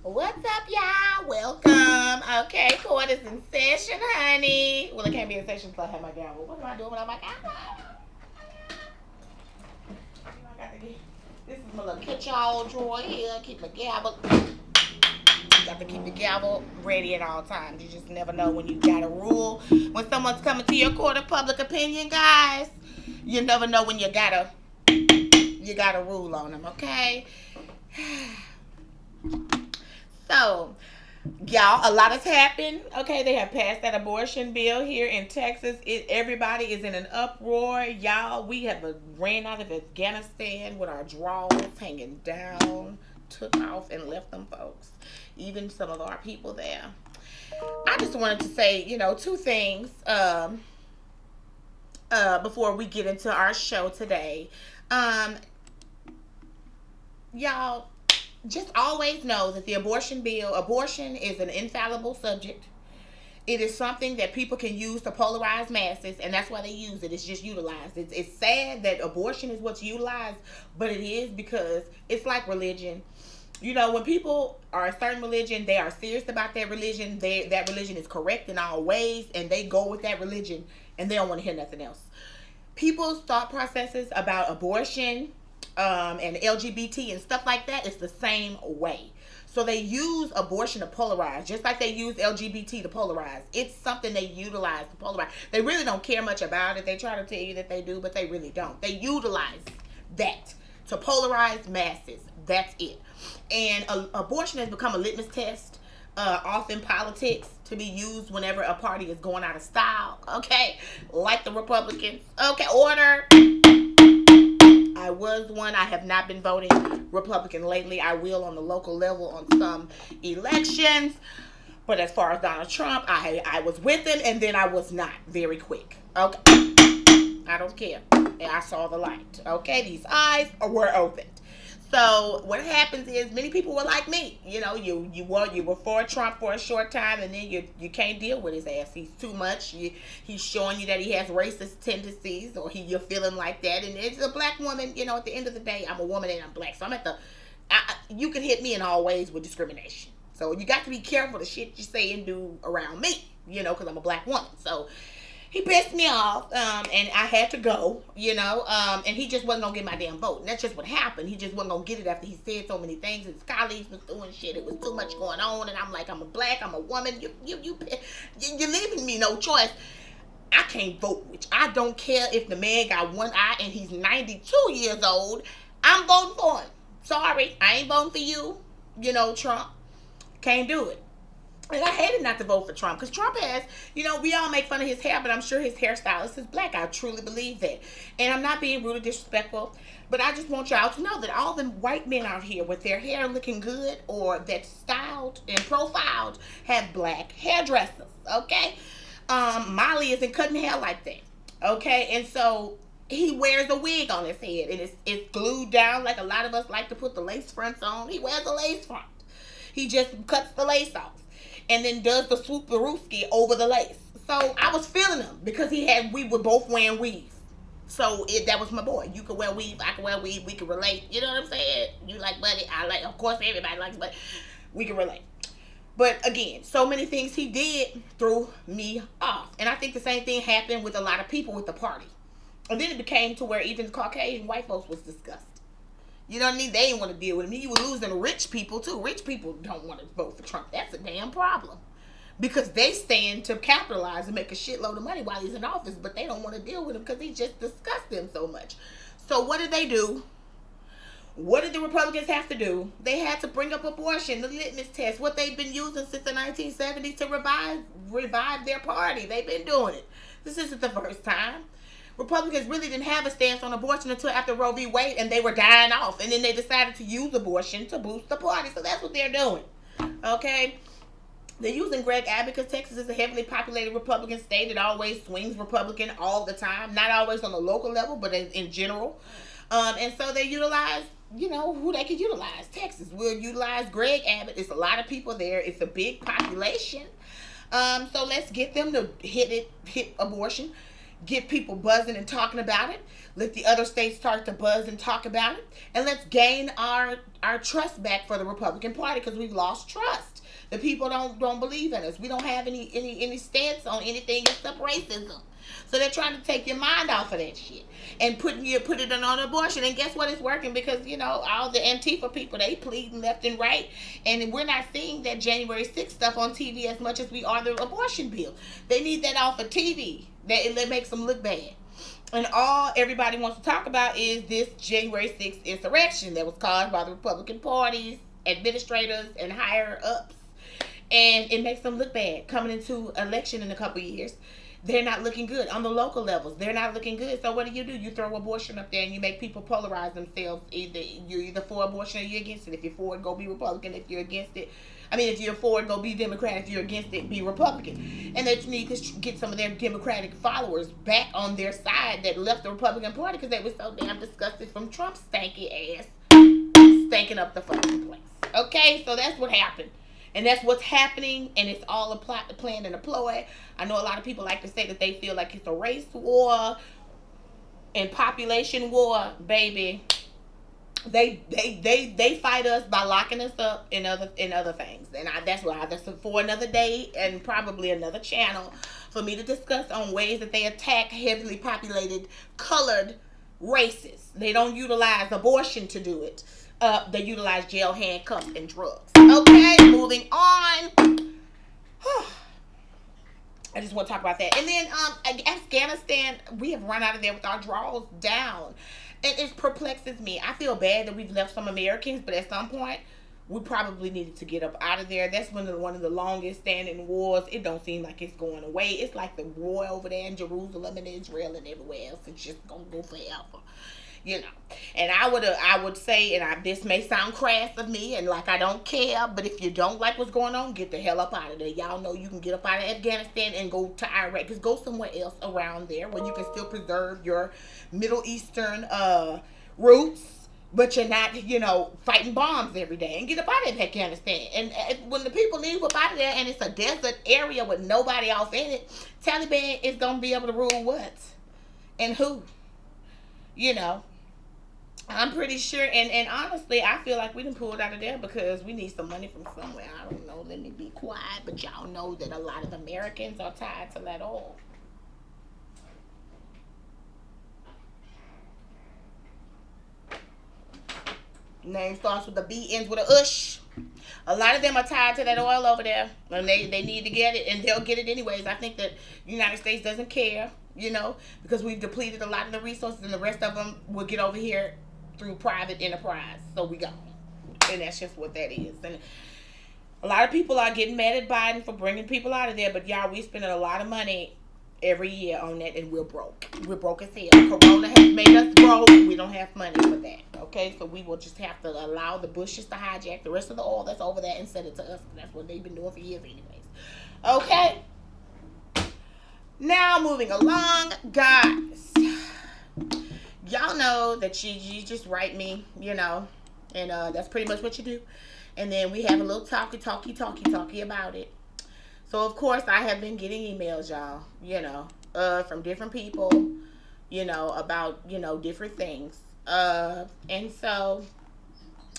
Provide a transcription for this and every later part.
What's up, y'all? Welcome. Okay, court is in session, honey. Well, it can't be in session until I have my gavel. What am I doing without my gavel? This is my little catch-all drawer here. Keep my gavel. You got to keep the gavel ready at all times. You just never know when you got a rule. When someone's coming to your court of public opinion, guys, you never know when you got a rule on them. Okay. So, y'all, a lot has happened. Okay, they have passed that abortion bill here in Texas. Everybody is in an uproar. Y'all, we have ran out of Afghanistan with our drawers hanging down, took off and left them folks. Even some of our people there. I just wanted to say, two things before we get into our show today. Um, y'all, just always know that abortion is an infallible subject. It is something that people can use to polarize masses, and that's why they use it. It's just utilized. It's sad that abortion is what's utilized, but it is because it's like religion. When people are a certain religion, they are serious about that religion. That religion is correct in all ways, and they go with that religion, and they don't want to hear nothing else. People's thought processes about abortion and LGBT and stuff like that is the same way. So they use abortion to polarize, just like they use LGBT to polarize. It's something they utilize to polarize. They really don't care much about it. They try to tell you that they do, but they really don't. They utilize that to polarize masses. That's it. And abortion has become a litmus test, off in politics, to be used whenever a party is going out of style. Okay, like the Republicans. Okay, order. I was one. I have not been voting Republican lately. I will on the local level on some elections. But as far as Donald Trump, I was with him and then I was not very quick. Okay. I don't care. And I saw the light. Okay. These eyes were opened. So what happens is many people were like me. You were for Trump for a short time, and then you can't deal with his ass. He's too much. He's showing you that he has racist tendencies, or you're feeling like that. And it's a black woman. At the end of the day, I'm a woman and I'm black, so I'm at the. You can hit me in all ways with discrimination. So you got to be careful the shit you say and do around me. Because I'm a black woman. So he pissed me off, and I had to go, and he just wasn't gonna get my damn vote. And that's just what happened. He just wasn't gonna get it after he said so many things. His colleagues was doing shit. It was too much going on, and I'm like, I'm a black, I'm a woman. You're leaving me no choice. I can't vote, which I don't care if the man got one eye and he's 92 years old. I'm voting for him. Sorry, I ain't voting for you. Trump. Can't do it. And I hated not to vote for Trump because Trump has, we all make fun of his hair, but I'm sure his hairstylist is black. I truly believe that. And I'm not being rude or disrespectful, but I just want y'all to know that all the white men out here with their hair looking good or that's styled and profiled have black hairdressers, okay? Molly isn't cutting hair like that, okay? And so he wears a wig on his head and it's glued down like a lot of us like to put the lace fronts on. He wears a lace front. He just cuts the lace off and then does the swoop-a-rooski over the lace. So I was feeling him because we were both wearing weaves. So that was my boy. You could wear weave, I could wear weave, we could relate. You know what I'm saying? You like Buddy, I like, of course everybody likes Buddy. We can relate. But again, so many things he did threw me off. And I think the same thing happened with a lot of people with the party. And then it became to where even Caucasian white folks was disgusted. You know what I mean? They didn't want to deal with him. You were losing rich people too. Rich people don't want to vote for Trump. That's a damn problem. Because they stand to capitalize and make a shitload of money while he's in office, but they don't want to deal with him because he just disgusts them so much. So what did they do? What did the Republicans have to do? They had to bring up abortion, the litmus test, what they've been using since the 1970s to revive their party. They've been doing it. This isn't the first time. Republicans really didn't have a stance on abortion until after Roe v. Wade, and they were dying off. And then they decided to use abortion to boost the party. So that's what they're doing. Okay? They're using Greg Abbott because Texas is a heavily populated Republican state. It always swings Republican all the time. Not always on the local level, but in general. And so they utilize, who they could utilize. Texas will utilize Greg Abbott. It's a lot of people there. It's a big population. So let's get them to hit abortion. Get people buzzing and talking about it. Let the other states start to buzz and talk about it, and let's gain our trust back for the Republican Party, because we've lost trust. The people don't believe in us. We don't have any stance on anything except racism. So they're trying to take your mind off of that shit and put it on abortion. And guess what? It's working, because all the Antifa people, they pleading left and right, and we're not seeing that January 6th stuff on TV as much as we are the abortion bill. They need that off of TV. That makes them look bad. And all everybody wants to talk about is this January 6th insurrection that was caused by the Republican Party's administrators and higher ups, and it makes them look bad coming into election in a couple years. They're not looking good on the local levels. They're not looking good. So what do? You throw abortion up there and you make people polarize themselves. You're either for abortion or you're against it. If you're for it, go be Republican. If you're against it, if you're for it, go be Democrat. If you're against it, be Republican. And they need to get some of their Democratic followers back on their side that left the Republican Party because they were so damn disgusted from Trump's stanky ass stanking up the fucking place. Okay, so that's what happened. And that's what's happening, and it's all a plot, a plan, and a ploy. I know a lot of people like to say that they feel like it's a race war and population war, baby. They fight us by locking us up in other things, and that's for another day and probably another channel for me to discuss on ways that they attack heavily populated colored races. They don't utilize abortion to do it. They utilize jail, handcuffs, and drugs. Okay, moving on. I just want to talk about that. And then Afghanistan, we have run out of there with our draws down. And it perplexes me. I feel bad that we've left some Americans, but at some point, we probably needed to get up out of there. That's one of the longest standing wars. It don't seem like it's going away. It's like the war over there in Jerusalem and Israel and everywhere else. It's just going to go forever. And I would say, and this may sound crass of me, and like I don't care, but if you don't like what's going on, get the hell up out of there. Y'all know you can get up out of Afghanistan and go to Iraq. Just go somewhere else around there where you can still preserve your Middle Eastern roots, but you're not, fighting bombs every day. And get up out of Afghanistan. And when the people leave up out of there and it's a desert area with nobody else in it, Taliban is going to be able to rule what? And who? I'm pretty sure, and honestly, I feel like we done pulled out of there because we need some money from somewhere. I don't know. Let me be quiet, but y'all know that a lot of Americans are tied to that oil. Name starts with a B, ends with a ush. A lot of them are tied to that oil over there, and they need to get it, and they'll get it anyways. I think that the United States doesn't care, because we've depleted a lot of the resources, and the rest of them will get over here through private enterprise. So we go. And that's just what that is. And a lot of people are getting mad at Biden for bringing people out of there, but y'all, we spending a lot of money every year on that, and we're broke. We're broke as hell. Corona has made us broke. We don't have money for that. Okay, so we will just have to allow the Bushes to hijack the rest of the oil that's over there and send it to us. That's what they've been doing for years anyways. Okay. Now, moving along, guys. Y'all know that you just write me, and that's pretty much what you do. And then we have a little talky about it. So, of course, I have been getting emails, y'all, from different people, about, different things. And so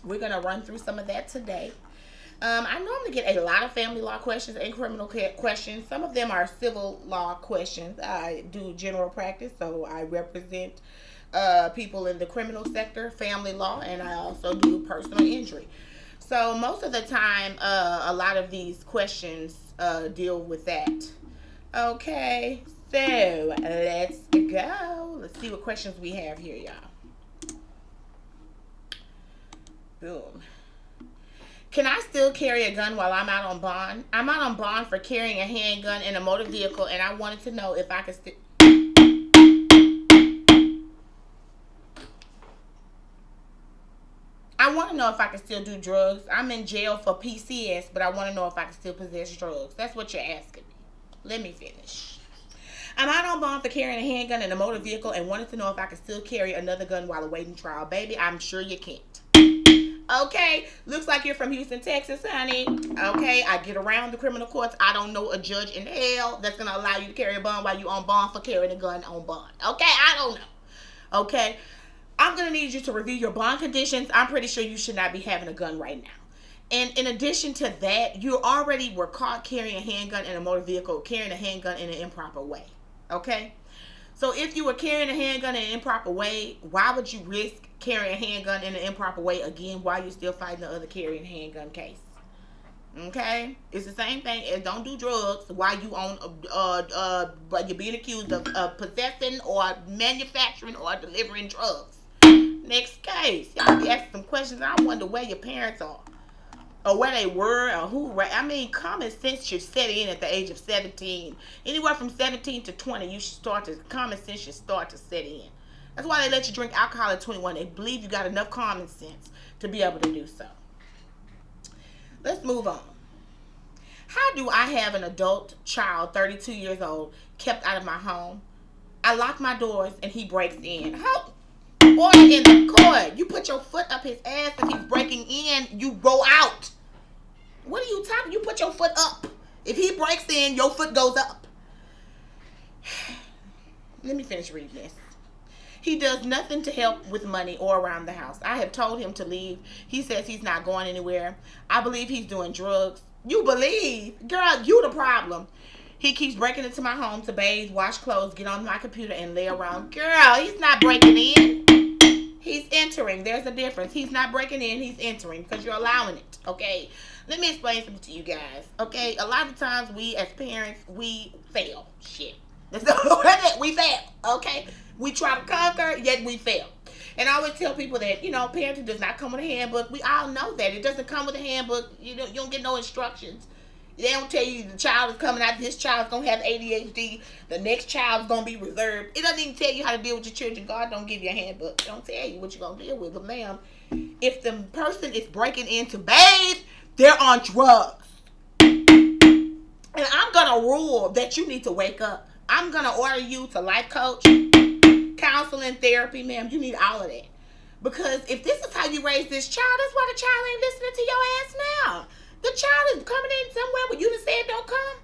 we're going to run through some of that today. I normally get a lot of family law questions and criminal questions. Some of them are civil law questions. I do general practice, so I represent people in the criminal sector, family law, and I also do personal injury. So most of the time, a lot of these questions deal with that. Okay, so let's go. Let's see what questions we have here, y'all. Boom. Can I still carry a gun while I'm out on bond? I'm out on bond for carrying a handgun in a motor vehicle, and I wanted to know if I could still... I want to know if I can still do drugs. I'm in jail for PCS, but I want to know if I can still possess drugs. That's what you're asking me. Let me finish. I'm out on bond for carrying a handgun in a motor vehicle and wanted to know if I can still carry another gun while awaiting trial. Baby, I'm sure you can't. Okay, looks like you're from Houston, Texas, honey. Okay, I get around the criminal courts. I don't know a judge in hell that's going to allow you to carry a bond while you're on bond for carrying a gun on bond. Okay, I don't know. Okay? I'm going to need you to review your bond conditions. I'm pretty sure you should not be having a gun right now. And in addition to that, you already were caught carrying a handgun in a motor vehicle, carrying a handgun in an improper way. Okay? So if you were carrying a handgun in an improper way, why would you risk carrying a handgun in an improper way again while you're still fighting the other carrying a handgun case? Okay, it's the same thing as don't do drugs while you own, but you're being accused of possessing or manufacturing or delivering drugs. Next case, y'all be asking some questions. I wonder where your parents are, or where they were, or who. I mean, common sense should set in at the age of 17. Anywhere from 17 to 20, common sense should start to set in. That's why they let you drink alcohol at 21. They believe you got enough common sense to be able to do so. Let's move on. How do I have an adult child, 32 years old, kept out of my home? I lock my doors and he breaks in. How? Order in the court. You put your foot up his ass if he's breaking in, you go out. What are you talking? You put your foot up. If he breaks in, your foot goes up. Let me finish reading this. He does nothing to help with money or around the house. I have told him to leave. He says he's not going anywhere. I believe he's doing drugs. You believe? Girl, you the problem. He keeps breaking into my home to bathe, wash clothes, get on my computer, and lay around. Girl, he's not breaking in. He's entering. There's a difference. He's not breaking in. He's entering because you're allowing it, okay? Let me explain something to you guys, okay? A lot of times we, as parents, we fail. Shit. We fail, okay? We try to conquer, yet we fail. And I always tell people that, parenting does not come with a handbook. We all know that. It doesn't come with a handbook. You don't get no instructions. They don't tell you the child is coming out, this child's going to have ADHD, the next child's going to be reserved. It doesn't even tell you how to deal with your children. God don't give you a handbook. It don't tell you what you're going to deal with. But ma'am, if the person is breaking in to bathe, they're on drugs. And I'm going to rule that you need to wake up. I'm going to order you to life coach, counseling, therapy, ma'am. You need all of that. Because if this is how you raise this child, that's why the child ain't listening to your ass now. The child is coming in somewhere where you just said don't come.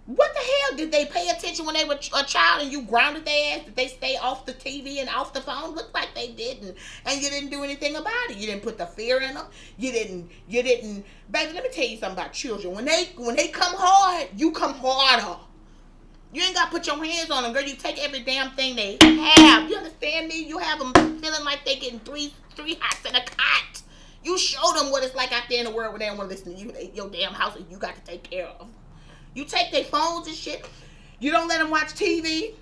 What the hell? Did they pay attention when they were a child and you grounded their ass? Did they stay off the TV and off the phone? Looked like they didn't. And you didn't do anything about it. You didn't put the fear in them. You didn't. Baby, let me tell you something about children. When they come hard, you come harder. You ain't got to put your hands on them, girl. You take every damn thing they have. You understand me? You have them feeling like they getting three hots in a cot. You show them what it's like out there in the world where they don't want to listen to you. Your damn house that you got to take care of. You take their phones and shit. You don't let them watch TV.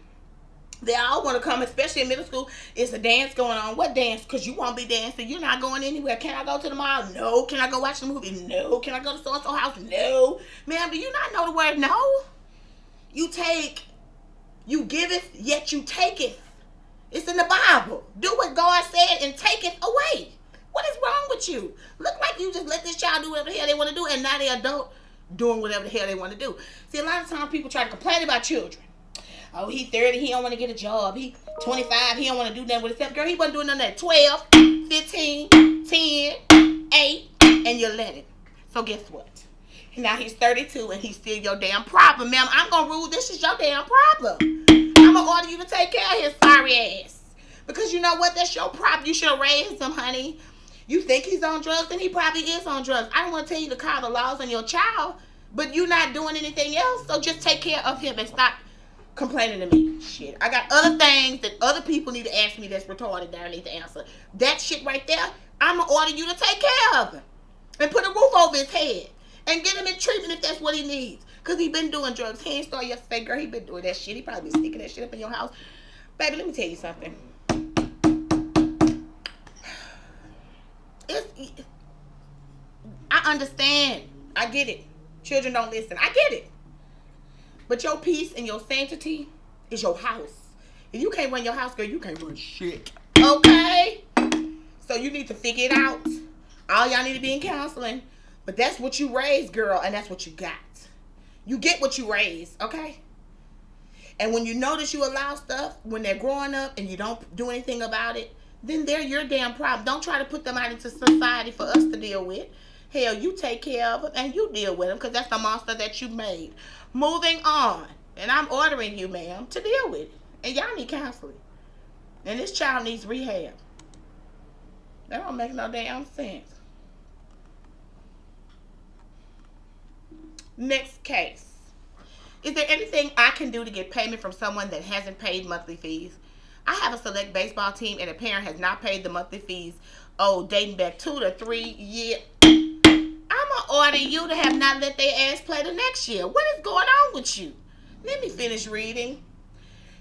They all want to come, especially in middle school. It's a dance going on. What dance? Because you won't be dancing. You're not going anywhere. Can I go to the mall? No. Can I go watch the movie? No. Can I go to so-and-so house? No. Ma'am, do you not know the word no? You giveth, yet you taketh. It's in the Bible. Do what God said and take it away. What is wrong with you? Look like you just let this child do whatever the hell they want to do, and now they're adult doing whatever the hell they want to do. See, a lot of times people try to complain about children. Oh, he 30, he don't want to get a job. He 25, he don't want to do nothing with himself. Girl, he wasn't doing nothing at 12, 15, 10, 8, and you let him. So guess what? Now he's 32 and he's still your damn problem. Ma'am, I'm going to rule this is your damn problem. I'm going to order you to take care of his sorry ass. Because you know what? That's your problem. You should have raised him, honey. You think he's on drugs, and he probably is on drugs. I don't want to tell you to call the laws on your child, but you're not doing anything else, so just take care of him and stop complaining to me. Shit. I got other things that other people need to ask me that's retarded that I need to answer. That shit right there, I'm going to order you to take care of him. And put a roof over his head. And get him in treatment if that's what he needs. Because he been doing drugs. He ain't started yesterday, girl. He been doing that shit. He probably been sticking that shit up in your house. Baby, let me tell you something. I understand. I get it. Children don't listen. I get it. But your peace and your sanctity is your house. If you can't run your house, girl, you can't run shit. Okay? So you need to figure it out. All y'all need to be in counseling. But that's what you raised, girl, and that's what you got. You get what you raised, okay? And when you notice you allow stuff when they're growing up and you don't do anything about it, then they're your damn problem. Don't try to put them out into society for us to deal with. Hell, you take care of them and you deal with them because that's the monster that you made. Moving on. And I'm ordering you, ma'am, to deal with it. And y'all need counseling. And this child needs rehab. That don't make no damn sense. Next case. Is there anything I can do to get payment from someone that hasn't paid monthly fees? I have a select baseball team and a parent has not paid the monthly fees, dating back 2 to 3 years. I'm going to order you to have not let their ass play the next year. What is going on with you? Let me finish reading.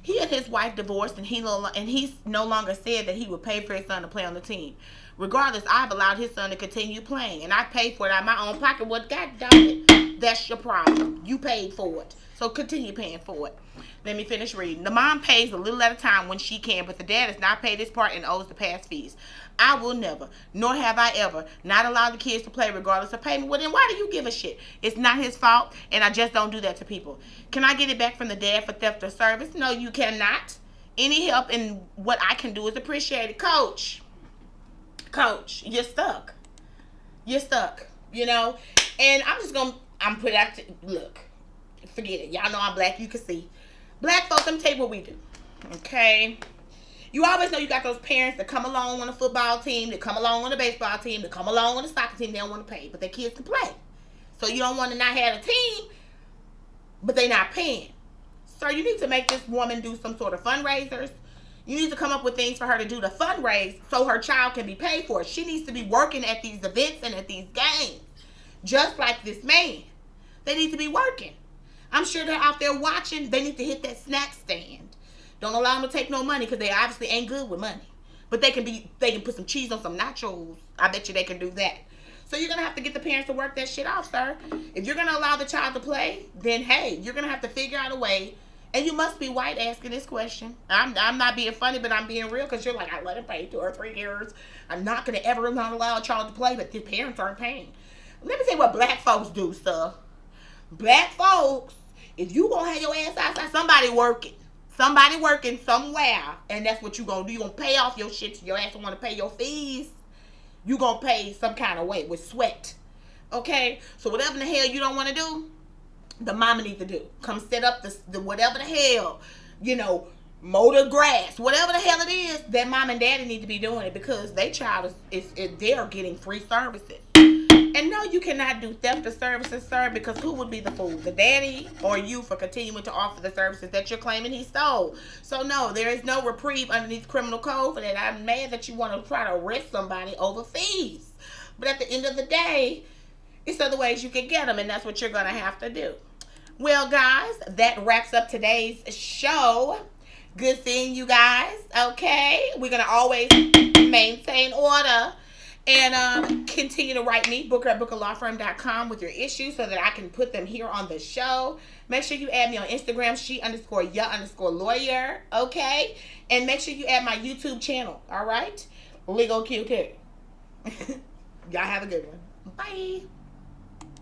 He and his wife divorced, and he's no longer said that he would pay for his son to play on the team. Regardless, I've allowed his son to continue playing, and I paid for it out of my own pocket. Well, God damn it, that's your problem. You paid for it, so continue paying for it. Let me finish reading. The mom pays a little at a time when she can, but the dad has not paid his part and owes the past fees. I will never, nor have I ever, not allow the kids to play regardless of payment. Well, then why do you give a shit? It's not his fault, and I just don't do that to people. Can I get it back from the dad for theft or service? No, you cannot. Any help in what I can do is appreciated. Coach, you're stuck. You're stuck, And I'm put out to, look, forget it. Y'all know I'm black, you can see. Black folks, let me tell you what we do, okay? You always know you got those parents that come along on a football team, that come along on a baseball team, that come along on a soccer team. They don't want to pay, but their kids can play. So you don't want to not have a team, but they not paying. Sir, you need to make this woman do some sort of fundraisers. You need to come up with things for her to do to fundraise so her child can be paid for. She needs to be working at these events and at these games. Just like this man. They need to be working. I'm sure they're out there watching. They need to hit that snack stand. Don't allow them to take no money because they obviously ain't good with money. But they can put some cheese on some nachos. I bet you they can do that. So you're going to have to get the parents to work that shit off, sir. If you're going to allow the child to play, then hey, you're going to have to figure out a way. And you must be white asking this question. I'm not being funny, but I'm being real because you're like, I let him play 2 or 3 years. I'm not going to ever not allow a child to play, but the parents aren't paying. Let me tell you what black folks do, sir. Black folks, if you going to have your ass outside, somebody working somewhere, and that's what you going to do. You going to pay off your shit. Your ass don't want to pay your fees. You going to pay some kind of way with sweat. Okay? So whatever the hell you don't want to do, the mama needs to do. Come set up the whatever the hell, mow the grass. Whatever the hell it is, that mom and daddy need to be doing it because their child is they're getting free services. And no, you cannot do theft of services, sir, because who would be the fool? The daddy or you for continuing to offer the services that you're claiming he stole? So no, there is no reprieve underneath criminal code for that. I'm mad that you want to try to arrest somebody over fees. But at the end of the day, it's other ways you can get them, and that's what you're going to have to do. Well, guys, that wraps up today's show. Good seeing you guys, okay? We're going to always maintain order. And continue to write me, Booker at bookerlawfirm.com with your issues so that I can put them here on the show. Make sure you add me on Instagram, she_ya_lawyer, okay? And make sure you add my YouTube channel, all right? LegalQTee. Y'all have a good one. Bye.